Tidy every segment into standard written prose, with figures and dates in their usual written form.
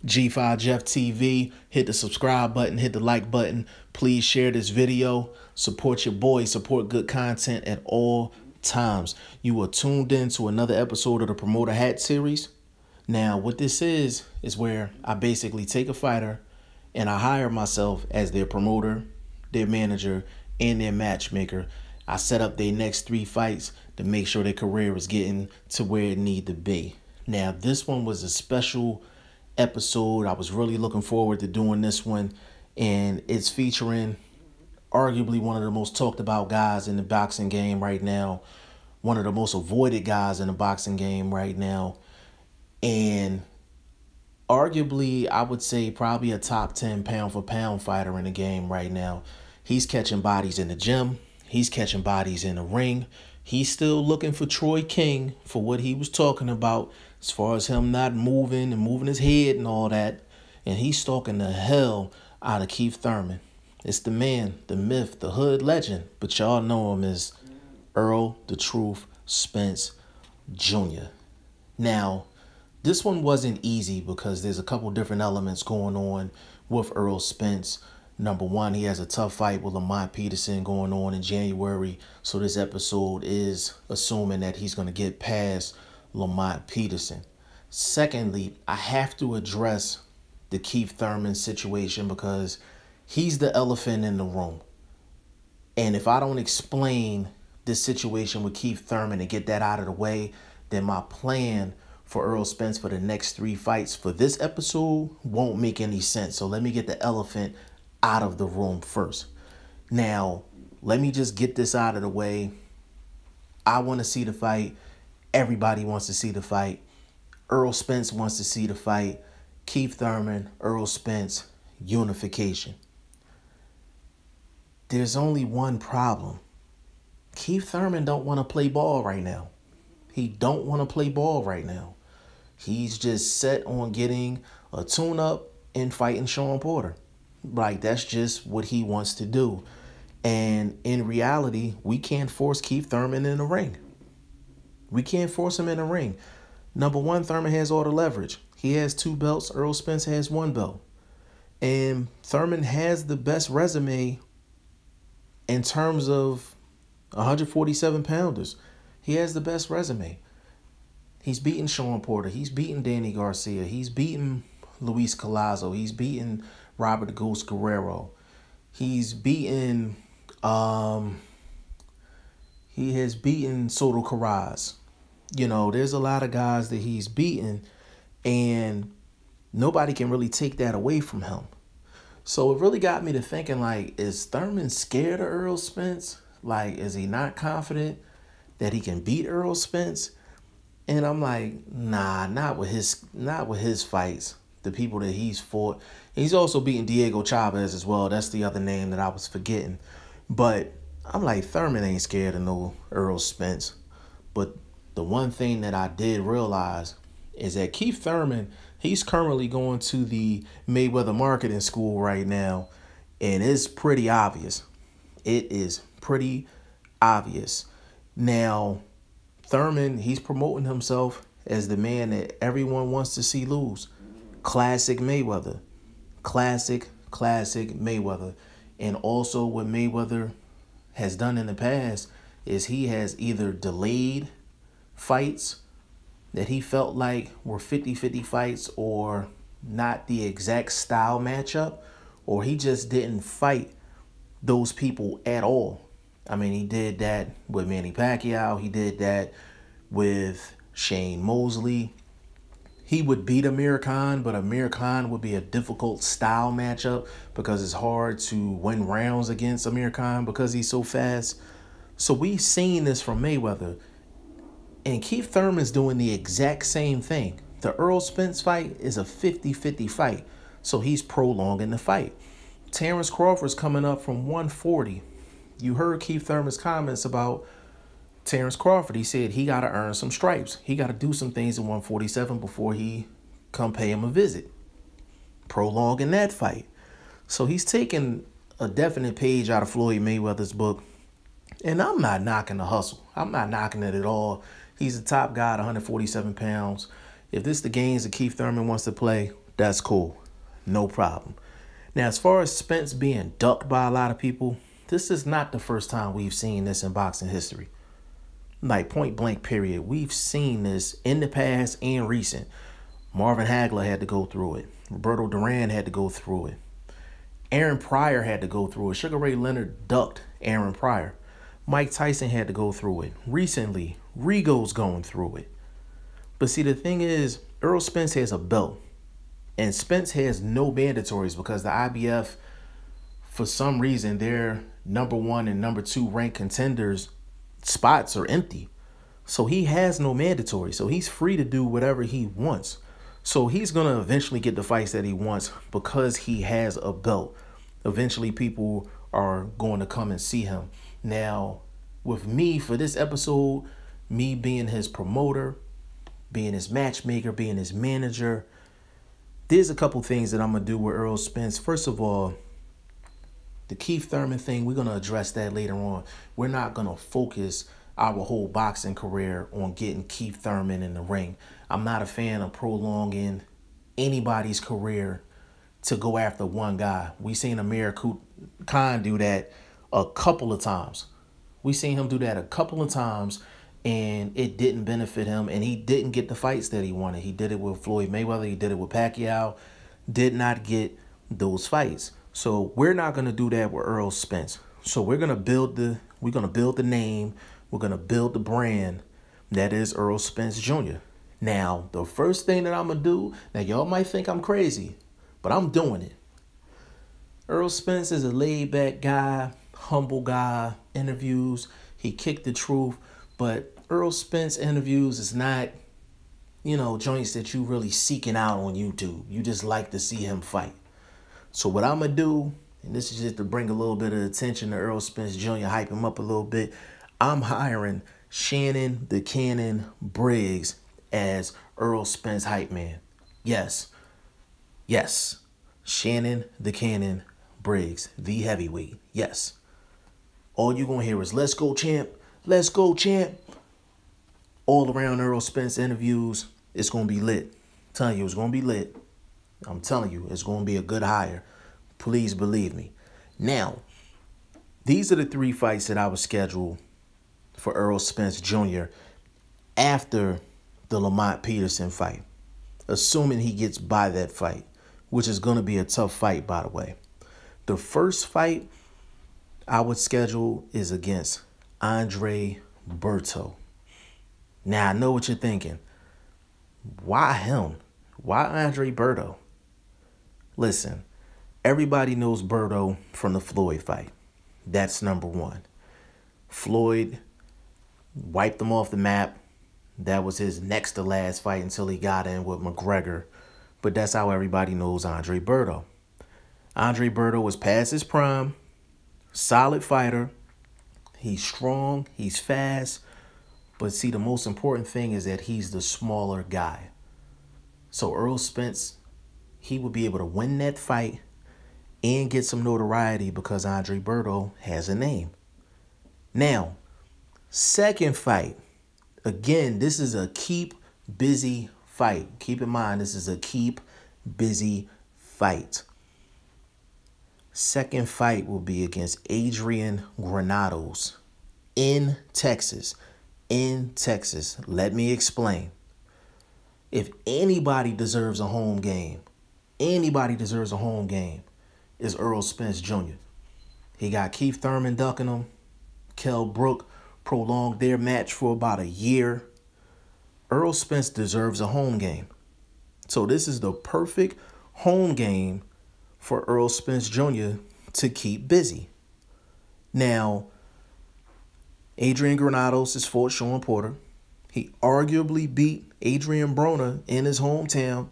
G5 Jeff TV. Hit the subscribe button, hit the like button. Please share this video. Support your boy, support good content at all times. You are tuned in to another episode of the Promoter Hat series. Now, what this is where I basically take a fighter and I hire myself as their promoter, their manager, and their matchmaker. I set up their next 3 fights to make sure their career is getting to where it need to be. Now, this one was a special episode. I was really looking forward to doing this one, and it's featuring arguably one of the most talked about guys in the boxing game right now, one of the most avoided guys in the boxing game right now, and arguably, I would say probably a top 10 pound for pound fighter in the game right now. He's catching bodies in the gym. He's catching bodies in the ring. He's still looking for Troy King for what he was talking about as far as him not moving and moving his head and all that. And he's stalking the hell out of Keith Thurman. It's the man, the myth, the hood legend. But y'all know him as Errol the Truth Spence Jr. Now, this one wasn't easy because there's a couple different elements going on with Errol Spence. Number one, he has a tough fight with Lamont Peterson going on in January. So this episode is assuming that he's going to get past Lamont Peterson. Secondly, I have to address the Keith Thurman situation because he's the elephant in the room. And if I don't explain this situation with Keith Thurman and get that out of the way, then my plan for Errol Spence for the next 3 fights for this episode won't make any sense. So let me get the elephant out of the room first. Now, let me just get this out of the way. I want to see the fight. Everybody wants to see the fight. Errol Spence wants to see the fight. Keith Thurman, Errol Spence, unification. There's only one problem. Keith Thurman don't want to play ball right now. He don't want to play ball right now. He's just set on getting a tune-up and fighting Sean Porter. Like, that's just what he wants to do. And in reality, we can't force Keith Thurman in the ring. We can't force him in the ring. Number one, Thurman has all the leverage. He has 2 belts. Errol Spence has 1 belt. And Thurman has the best resume in terms of 147 pounders. He has the best resume. He's beaten Sean Porter. He's beaten Danny Garcia. He's beaten Luis Collazo. He's beaten Robert the Ghost Guerrero. He's beaten, he has beaten Soto Carraz. You know, there's a lot of guys that he's beaten, and nobody can really take that away from him. So it really got me to thinking, like, is Thurman scared of Errol Spence? Like, is he not confident that he can beat Errol Spence? And I'm like, nah, not with his fights. The people that he's fought. He's also beaten Diego Chavez as well. That's the other name that I was forgetting. But I'm like, Thurman ain't scared of no Errol Spence. But the one thing that I did realize is that Keith Thurman, he's currently going to the Mayweather marketing school right now. And it's pretty obvious. It is pretty obvious. Now, Thurman, he's promoting himself as the man that everyone wants to see lose. Classic Mayweather. Classic Mayweather. And also what Mayweather has done in the past is he has either delayed fights that he felt like were 50-50 fights or not the exact style matchup, or he just didn't fight those people at all. I mean, he did that with Manny Pacquiao. He did that with Shane Mosley. He would beat Amir Khan, but Amir Khan would be a difficult style matchup because it's hard to win rounds against Amir Khan because he's so fast. So we've seen this from Mayweather. And Keith Thurman's doing the exact same thing. The Errol Spence fight is a 50-50 fight, so he's prolonging the fight. Terrence Crawford's coming up from 140. You heard Keith Thurman's comments about Terrence Crawford. He said he got to earn some stripes. He got to do some things in 147 before he come pay him a visit. Prolonging that fight. So he's taking a definite page out of Floyd Mayweather's book. And I'm not knocking the hustle. I'm not knocking it at all. He's the top guy at 147 pounds. If this is the games that Keith Thurman wants to play, That's cool. No problem. Now, as far as Spence being ducked by a lot of people, this is not the first time we've seen this in boxing history. Like, point blank period. We've seen this in the past and recent. Marvin Hagler had to go through it. Roberto Duran had to go through it. Aaron Pryor had to go through it. Sugar Ray Leonard ducked Aaron Pryor. Mike Tyson had to go through it. Recently, Rigo's going through it. But see, the thing is, Errol Spence has a belt. And Spence has no mandatories because the IBF, for some reason, their number 1 and number 2 ranked contenders spots are empty. So he has no mandatory. So he's free to do whatever he wants. So he's going to eventually get the fights that he wants because he has a belt. Eventually people are going to come and see him. Now, with me for this episode, me being his promoter, being his matchmaker, being his manager, there's a couple things that I'm going to do with Errol Spence. First of all, the Keith Thurman thing, we're going to address that later on. We're not going to focus our whole boxing career on getting Keith Thurman in the ring. I'm not a fan of prolonging anybody's career to go after one guy. We seen Amir Khan do that a couple of times. We seen him do that a couple of times, and it didn't benefit him, and he didn't get the fights that he wanted. He did it with Floyd Mayweather. He did it with Pacquiao. Did not get those fights. So we're not going to do that with Errol Spence. So we're going to build the name. We're going to build the brand that is Errol Spence Jr. Now, the first thing that I'm going to do, now y'all might think I'm crazy, but I'm doing it. Errol Spence is a laid-back guy, humble guy, interviews. He kicked the truth, but Errol Spence interviews is not, joints that you really seeking out on YouTube. You just like to see him fight. So what I'm going to do, and this is just to bring a little bit of attention to Errol Spence Jr., hype him up a little bit, I'm hiring Shannon the Cannon Briggs as Errol Spence hype man. Yes. Shannon the Cannon Briggs, the heavyweight. Yes. All you're going to hear is, let's go, champ. Let's go, champ. All around Errol Spence interviews, it's going to be lit. I'm telling you, it's going to be lit. I'm telling you, it's going to be a good hire. Please believe me. Now, these are the 3 fights that I was scheduled for Errol Spence Jr. after the Lamont Peterson fight, assuming he gets by that fight, which is going to be a tough fight, by the way. The first fight I would schedule is against Andre Berto. Now, I know what you're thinking. Why him? Why Andre Berto? Listen, everybody knows Berto from the Floyd fight. That's number 1. Floyd wiped him off the map. That was his next to last fight until he got in with McGregor. But that's how everybody knows Andre Berto. Andre Berto was past his prime, solid fighter. He's strong, he's fast. But see, the most important thing is that he's the smaller guy. So Errol Spence, he would be able to win that fight and get some notoriety because Andre Berto has a name. Now, second fight. Again, this is a keep busy fight. Keep in mind, this is a keep busy fight. Second fight will be against Adrian Granados in Texas. In Texas. Let me explain. If anybody deserves a home game, is Errol Spence Jr. He got Keith Thurman ducking him. Kell Brook prolonged their match for about a year. Errol Spence deserves a home game. So this is the perfect home game for Errol Spence Jr. to keep busy. Now, Adrian Granados has fought Sean Porter. He arguably beat Adrian Broner in his hometown.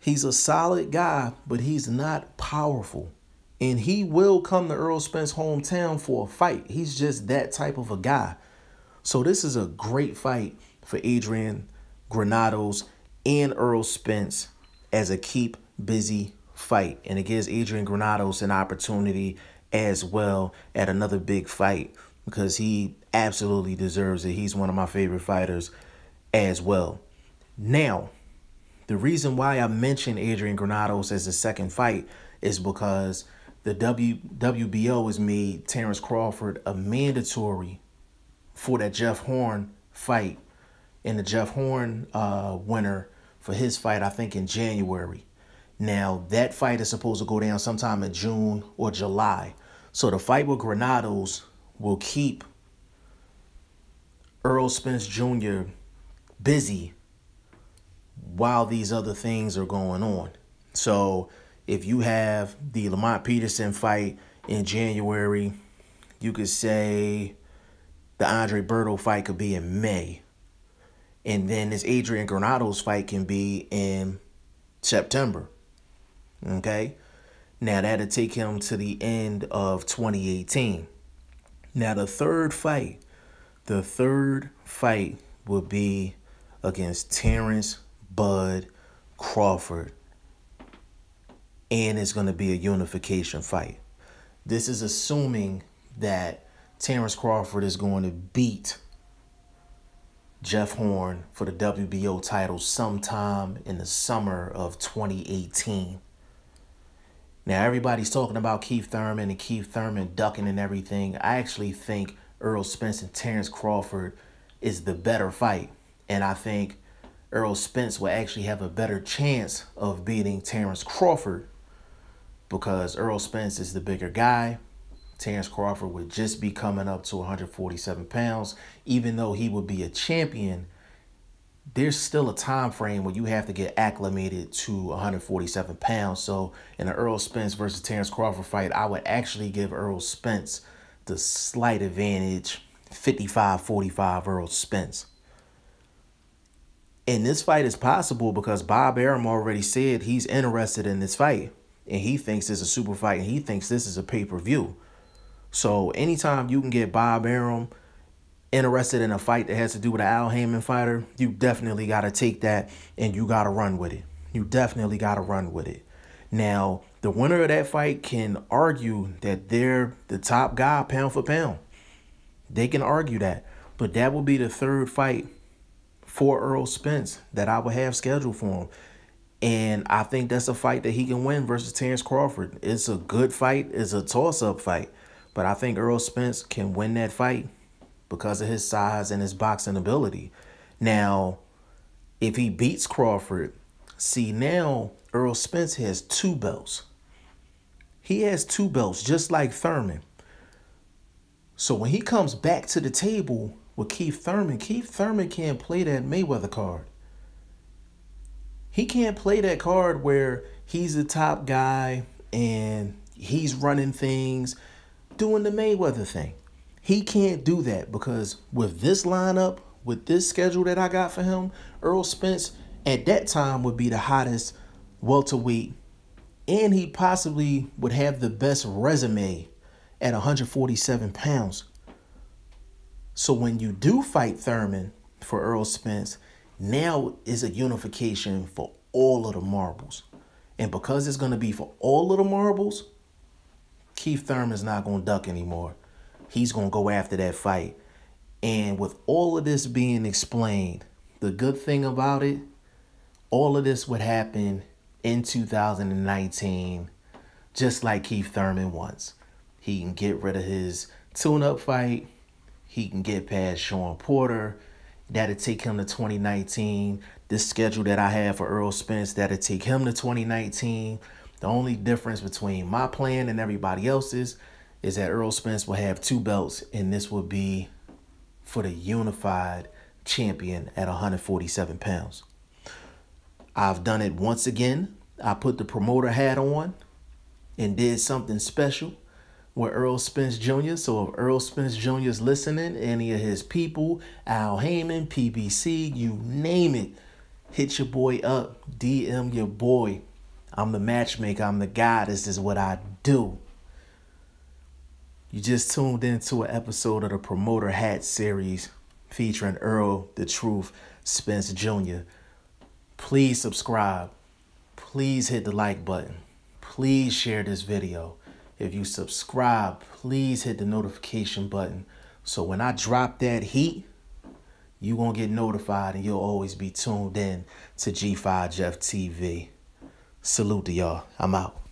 He's a solid guy, but he's not powerful. And he will come to Errol Spence's hometown for a fight. He's just that type of a guy. So this is a great fight for Adrian Granados and Errol Spence as a keep busy fight. And it gives Adrian Granados an opportunity as well at another big fight because he absolutely deserves it. He's one of my favorite fighters as well. Now, The reason why I mentioned Adrian Granados as the second fight is because the WBO has made Terrence Crawford a mandatory for that Jeff Horn fight. And the Jeff Horn winner for his fight, I think, in January. Now, that fight is supposed to go down sometime in June or July. So the fight with Granados will keep Errol Spence Jr. busy while these other things are going on. So if you have the Lamont Peterson fight in January, you could say the Andre Berto fight could be in May. And then this Adrian Granados fight can be in September. Okay? Now that'll take him to the end of 2018. Now the third fight will be against Terrence Bud Crawford. And it's going to be a unification fight. This is assuming that Terrence Crawford is going to beat Jeff Horn for the WBO title sometime in the summer of 2018. Now, everybody's talking about Keith Thurman and Keith Thurman ducking and everything. I actually think Errol Spence and Terrence Crawford is the better fight. And I think Errol Spence will actually have a better chance of beating Terrence Crawford because Errol Spence is the bigger guy. Terrence Crawford would just be coming up to 147 pounds. Even though he would be a champion, there's still a time frame where you have to get acclimated to 147 pounds. So in the Errol Spence versus Terrence Crawford fight, I would actually give Errol Spence the slight advantage, 55-45 Errol Spence. And this fight is possible because Bob Arum already said he's interested in this fight. And he thinks it's a super fight. And he thinks this is a pay-per-view. So anytime you can get Bob Arum interested in a fight that has to do with an Al Heyman fighter, you definitely got to take that and you got to run with it. You definitely got to run with it. Now, the winner of that fight can argue that they're the top guy pound for pound. They can argue that. But that will be the third fight for Errol Spence that I would have scheduled for him. And I think that's a fight that he can win versus Terrence Crawford. It's a good fight. It's a toss-up fight. But I think Errol Spence can win that fight because of his size and his boxing ability. Now, if he beats Crawford, see now Errol Spence has 2 belts. He has 2 belts, just like Thurman. So when he comes back to the table with Keith Thurman can't play that Mayweather card. He can't play that card where he's the top guy and he's running things, doing the Mayweather thing. He can't do that because with this lineup, with this schedule that I got for him, Errol Spence at that time would be the hottest welterweight, and he possibly would have the best resume at 147 pounds. So when you do fight Thurman for Errol Spence, now is a unification for all of the marbles. And because it's going to be for all of the marbles, Keith Thurman's not going to duck anymore. He's going to go after that fight. And with all of this being explained, the good thing about it, all of this would happen in 2019, just like Keith Thurman wants. He can get rid of his tune-up fight. He can get past Sean Porter. That'll take him to 2019. This schedule that I have for Errol Spence, that'll take him to 2019. The only difference between my plan and everybody else's is that Errol Spence will have 2 belts, and this will be for the unified champion at 147 pounds. I've done it once again. I put the promoter hat on and did something special with Errol Spence Jr. So if Errol Spence Jr. is listening, any of his people, Al Heyman, PBC, you name it, hit your boy up, DM your boy. I'm the matchmaker. I'm the guy. This is what I do. You just tuned into an episode of the Promoter Hat series featuring Errol the Truth Spence Jr. Please subscribe. Please hit the like button. Please share this video. If you subscribe, please hit the notification button. So when I drop that heat, you going to get notified and you'll always be tuned in to G5 Jeff TV. Salute to y'all. I'm out.